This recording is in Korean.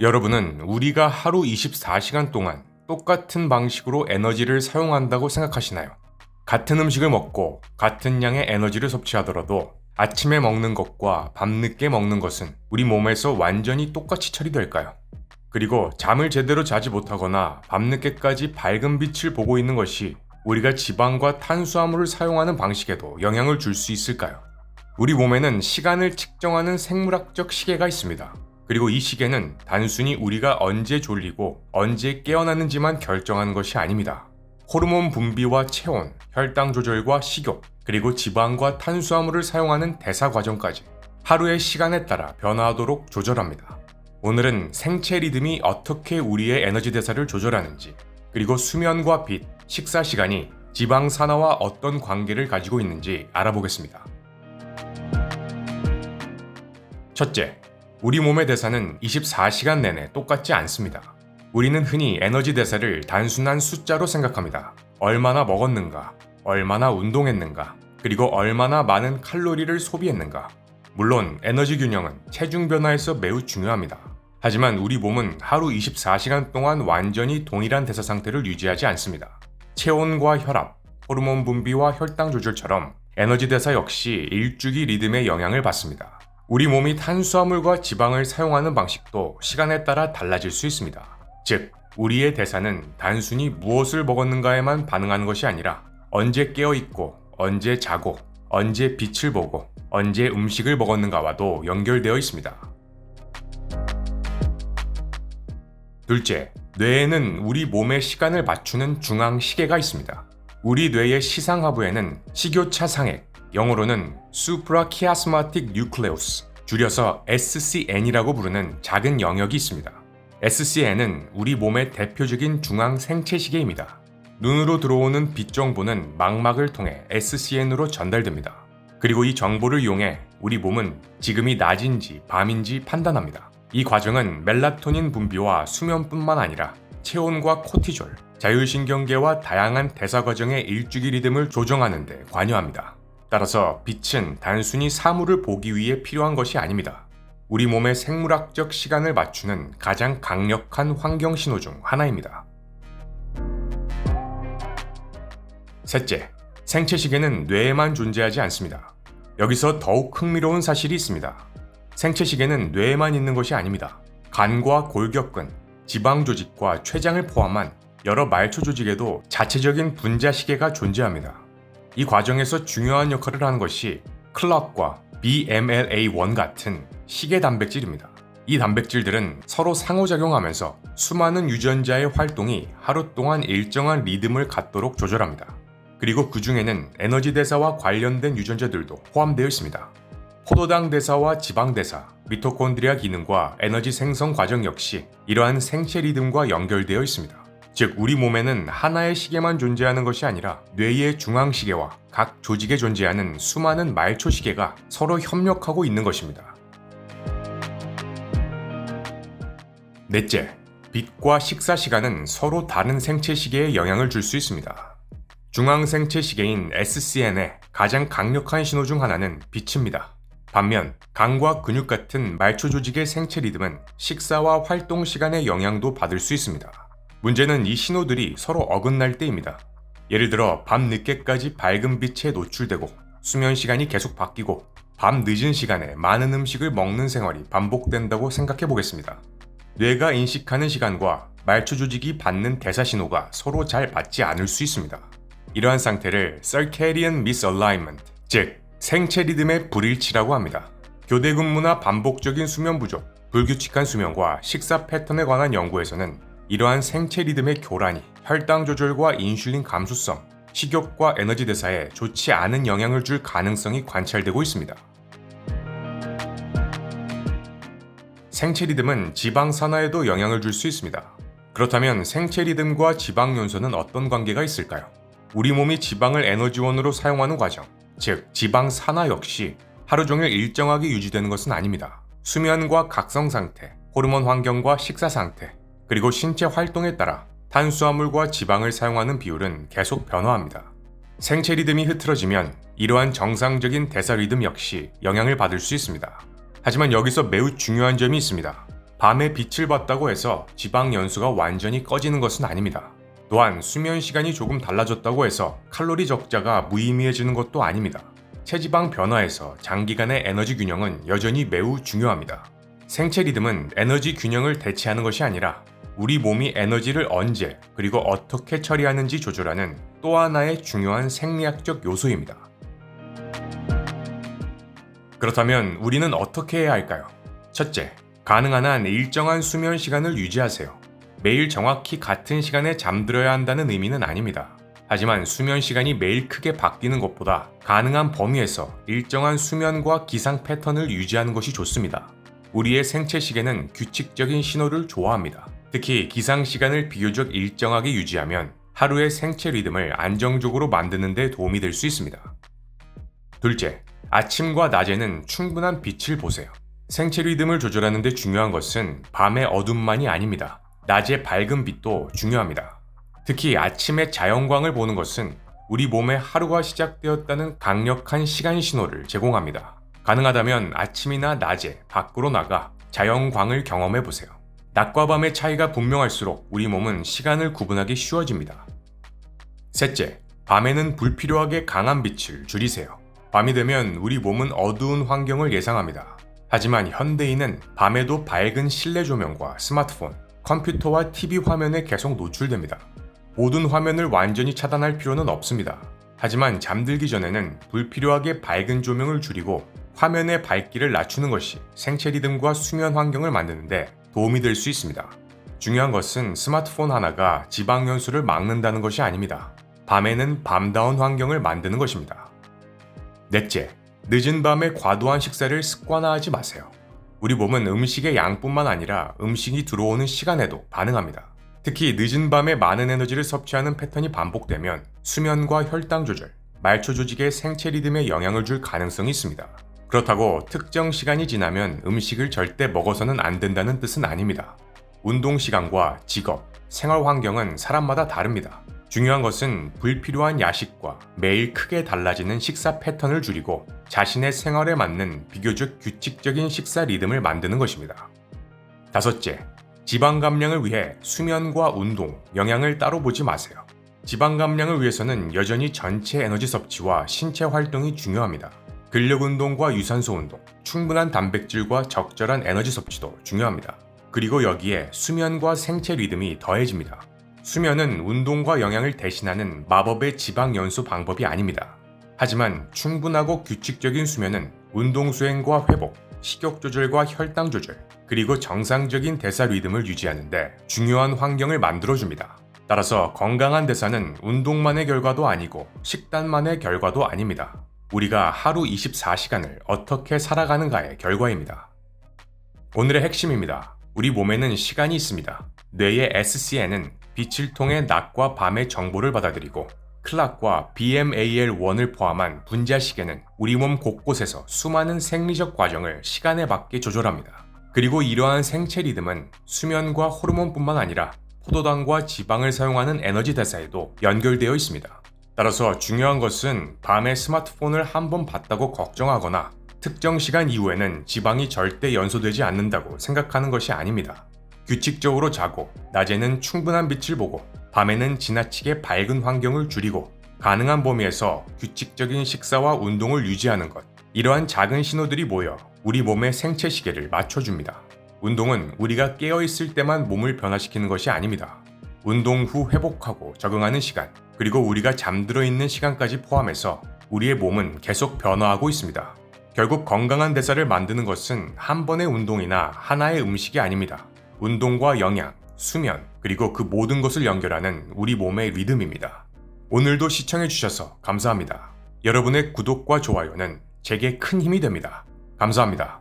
여러분은 우리가 하루 24시간 동안 똑같은 방식으로 에너지를 사용한다고 생각하시나요? 같은 음식을 먹고 같은 양의 에너지를 섭취하더라도 아침에 먹는 것과 밤늦게 먹는 것은 우리 몸에서 완전히 똑같이 처리될까요? 그리고 잠을 제대로 자지 못하거나 밤늦게까지 밝은 빛을 보고 있는 것이 우리가 지방과 탄수화물을 사용하는 방식에도 영향을 줄 수 있을까요? 우리 몸에는 시간을 측정하는 생물학적 시계가 있습니다. 그리고 이 시계는 단순히 우리가 언제 졸리고 언제 깨어나는지만 결정하는 것이 아닙니다. 호르몬 분비와 체온, 혈당 조절과 식욕, 그리고 지방과 탄수화물을 사용하는 대사 과정까지 하루의 시간에 따라 변화하도록 조절합니다. 오늘은 생체 리듬이 어떻게 우리의 에너지 대사를 조절하는지, 그리고 수면과 빛, 식사 시간이 지방 산화와 어떤 관계를 가지고 있는지 알아보겠습니다. 첫째, 우리 몸의 대사는 24시간 내내 똑같지 않습니다. 우리는 흔히 에너지 대사를 단순한 숫자로 생각합니다. 얼마나 먹었는가, 얼마나 운동했는가, 그리고 얼마나 많은 칼로리를 소비했는가. 물론 에너지 균형은 체중 변화에서 매우 중요합니다. 하지만 우리 몸은 하루 24시간 동안 완전히 동일한 대사 상태를 유지하지 않습니다. 체온과 혈압, 호르몬 분비와 혈당 조절처럼 에너지 대사 역시 일주기 리듬의 영향을 받습니다. 우리 몸이 탄수화물과 지방을 사용하는 방식도 시간에 따라 달라질 수 있습니다. 즉, 우리의 대사는 단순히 무엇을 먹었는가에만 반응하는 것이 아니라 언제 깨어있고, 언제 자고, 언제 빛을 보고, 언제 음식을 먹었는가와도 연결되어 있습니다. 둘째, 뇌에는 우리 몸의 시간을 맞추는 중앙 시계가 있습니다. 우리 뇌의 시상하부에는 식교차 상액, 영어로는 Suprachiasmatic Nucleus, 줄여서 SCN이라고 부르는 작은 영역이 있습니다. SCN은 우리 몸의 대표적인 중앙 생체 시계입니다. 눈으로 들어오는 빛 정보는 망막을 통해 SCN으로 전달됩니다. 그리고 이 정보를 이용해 우리 몸은 지금이 낮인지 밤인지 판단합니다. 이 과정은 멜라토닌 분비와 수면뿐만 아니라 체온과 코티졸, 자율신경계와 다양한 대사 과정의 일주기 리듬을 조정하는 데 관여합니다. 따라서 빛은 단순히 사물을 보기 위해 필요한 것이 아닙니다. 우리 몸의 생물학적 시간을 맞추는 가장 강력한 환경 신호 중 하나입니다. 셋째, 생체 시계는 뇌에만 존재하지 않습니다. 여기서 더욱 흥미로운 사실이 있습니다. 생체 시계는 뇌에만 있는 것이 아닙니다. 간과 골격근, 지방 조직과 췌장을 포함한 여러 말초 조직에도 자체적인 분자 시계가 존재합니다. 이 과정에서 중요한 역할을 하는 것이 클락과 BMLA1 같은 시계 단백질입니다. 이 단백질들은 서로 상호작용하면서 수많은 유전자의 활동이 하루 동안 일정한 리듬을 갖도록 조절합니다. 그리고 그 중에는 에너지 대사와 관련된 유전자들도 포함되어 있습니다. 포도당 대사와 지방 대사, 미토콘드리아 기능과 에너지 생성 과정 역시 이러한 생체 리듬과 연결되어 있습니다. 즉, 우리 몸에는 하나의 시계만 존재하는 것이 아니라 뇌의 중앙 시계와 각 조직에 존재하는 수많은 말초 시계가 서로 협력하고 있는 것입니다. 넷째, 빛과 식사 시간은 서로 다른 생체 시계에 영향을 줄 수 있습니다. 중앙 생체 시계인 SCN의 가장 강력한 신호 중 하나는 빛입니다. 반면 간과 근육 같은 말초 조직의 생체 리듬은 식사와 활동 시간의 영향도 받을 수 있습니다. 문제는 이 신호들이 서로 어긋날 때입니다. 예를 들어 밤 늦게까지 밝은 빛에 노출되고 수면 시간이 계속 바뀌고 밤 늦은 시간에 많은 음식을 먹는 생활이 반복된다고 생각해 보겠습니다. 뇌가 인식하는 시간과 말초 조직이 받는 대사 신호가 서로 잘 맞지 않을 수 있습니다. 이러한 상태를 Circadian Misalignment, 즉 생체 리듬의 불일치라고 합니다. 교대 근무나 반복적인 수면 부족, 불규칙한 수면과 식사 패턴에 관한 연구에서는 이러한 생체 리듬의 교란이 혈당 조절과 인슐린 감수성, 식욕과 에너지 대사에 좋지 않은 영향을 줄 가능성이 관찰되고 있습니다. 생체 리듬은 지방 산화에도 영향을 줄 수 있습니다. 그렇다면 생체 리듬과 지방 연소는 어떤 관계가 있을까요? 우리 몸이 지방을 에너지원으로 사용하는 과정, 즉 지방 산화 역시 하루 종일 일정하게 유지되는 것은 아닙니다. 수면과 각성 상태, 호르몬 환경과 식사 상태, 그리고 신체 활동에 따라 탄수화물과 지방을 사용하는 비율은 계속 변화합니다. 생체 리듬이 흐트러지면 이러한 정상적인 대사 리듬 역시 영향을 받을 수 있습니다. 하지만 여기서 매우 중요한 점이 있습니다. 밤에 빛을 봤다고 해서 지방 연소가 완전히 꺼지는 것은 아닙니다. 또한 수면 시간이 조금 달라졌다고 해서 칼로리 적자가 무의미해지는 것도 아닙니다. 체지방 변화에서 장기간의 에너지 균형은 여전히 매우 중요합니다. 생체 리듬은 에너지 균형을 대체하는 것이 아니라 우리 몸이 에너지를 언제 그리고 어떻게 처리하는지 조절하는 또 하나의 중요한 생리학적 요소입니다. 그렇다면 우리는 어떻게 해야 할까요? 첫째, 가능한 한 일정한 수면 시간을 유지하세요. 매일 정확히 같은 시간에 잠들어야 한다는 의미는 아닙니다. 하지만 수면 시간이 매일 크게 바뀌는 것보다 가능한 범위에서 일정한 수면과 기상 패턴을 유지하는 것이 좋습니다. 우리의 생체 시계는 규칙적인 신호를 좋아합니다. 특히 기상 시간을 비교적 일정하게 유지하면 하루의 생체 리듬을 안정적으로 만드는 데 도움이 될 수 있습니다. 둘째, 아침과 낮에는 충분한 빛을 보세요. 생체 리듬을 조절하는 데 중요한 것은 밤의 어둠만이 아닙니다. 낮의 밝은 빛도 중요합니다. 특히 아침에 자연광을 보는 것은 우리 몸에 하루가 시작되었다는 강력한 시간 신호를 제공합니다. 가능하다면 아침이나 낮에 밖으로 나가 자연광을 경험해 보세요. 낮과 밤의 차이가 분명할수록 우리 몸은 시간을 구분하기 쉬워집니다. 셋째, 밤에는 불필요하게 강한 빛을 줄이세요. 밤이 되면 우리 몸은 어두운 환경을 예상합니다. 하지만 현대인은 밤에도 밝은 실내 조명과 스마트폰, 컴퓨터와 TV 화면에 계속 노출됩니다. 모든 화면을 완전히 차단할 필요는 없습니다. 하지만 잠들기 전에는 불필요하게 밝은 조명을 줄이고 화면의 밝기를 낮추는 것이 생체 리듬과 수면 환경을 만드는데 도움이 될 수 있습니다. 중요한 것은 스마트폰 하나가 지방 연소를 막는다는 것이 아닙니다. 밤에는 밤다운 환경을 만드는 것입니다. 넷째, 늦은 밤에 과도한 식사를 습관화하지 마세요. 우리 몸은 음식의 양뿐만 아니라 음식이 들어오는 시간에도 반응합니다. 특히 늦은 밤에 많은 에너지를 섭취하는 패턴이 반복되면 수면과 혈당 조절, 말초 조직의 생체 리듬에 영향을 줄 가능성이 있습니다. 그렇다고 특정 시간이 지나면 음식을 절대 먹어서는 안 된다는 뜻은 아닙니다. 운동 시간과 직업, 생활 환경은 사람마다 다릅니다. 중요한 것은 불필요한 야식과 매일 크게 달라지는 식사 패턴을 줄이고 자신의 생활에 맞는 비교적 규칙적인 식사 리듬을 만드는 것입니다. 다섯째, 지방 감량을 위해 수면과 운동, 영양을 따로 보지 마세요. 지방 감량을 위해서는 여전히 전체 에너지 섭취와 신체 활동이 중요합니다. 근력 운동과 유산소 운동, 충분한 단백질과 적절한 에너지 섭취도 중요합니다. 그리고 여기에 수면과 생체 리듬이 더해집니다. 수면은 운동과 영양을 대신하는 마법의 지방 연소 방법이 아닙니다. 하지만 충분하고 규칙적인 수면은 운동 수행과 회복, 식욕 조절과 혈당 조절, 그리고 정상적인 대사 리듬을 유지하는데 중요한 환경을 만들어줍니다. 따라서 건강한 대사는 운동만의 결과도 아니고 식단만의 결과도 아닙니다. 우리가 하루 24시간을 어떻게 살아가는가의 결과입니다. 오늘의 핵심입니다. 우리 몸에는 시간이 있습니다. 뇌의 SCN은 빛을 통해 낮과 밤의 정보를 받아들이고 클락과 BMAL1을 포함한 분자시계는 우리 몸 곳곳에서 수많은 생리적 과정을 시간에 맞게 조절합니다. 그리고 이러한 생체 리듬은 수면과 호르몬뿐만 아니라 포도당과 지방을 사용하는 에너지 대사에도 연결되어 있습니다. 따라서 중요한 것은 밤에 스마트폰을 한번 봤다고 걱정하거나 특정 시간 이후에는 지방이 절대 연소되지 않는다고 생각하는 것이 아닙니다. 규칙적으로 자고 낮에는 충분한 빛을 보고 밤에는 지나치게 밝은 환경을 줄이고 가능한 범위에서 규칙적인 식사와 운동을 유지하는 것, 이러한 작은 신호들이 모여 우리 몸의 생체 시계를 맞춰줍니다. 운동은 우리가 깨어있을 때만 몸을 변화시키는 것이 아닙니다. 운동 후 회복하고 적응하는 시간, 그리고 우리가 잠들어 있는 시간까지 포함해서 우리의 몸은 계속 변화하고 있습니다. 결국 건강한 대사를 만드는 것은 한 번의 운동이나 하나의 음식이 아닙니다. 운동과 영양, 수면, 그리고 그 모든 것을 연결하는 우리 몸의 리듬입니다. 오늘도 시청해주셔서 감사합니다. 여러분의 구독과 좋아요는 제게 큰 힘이 됩니다. 감사합니다.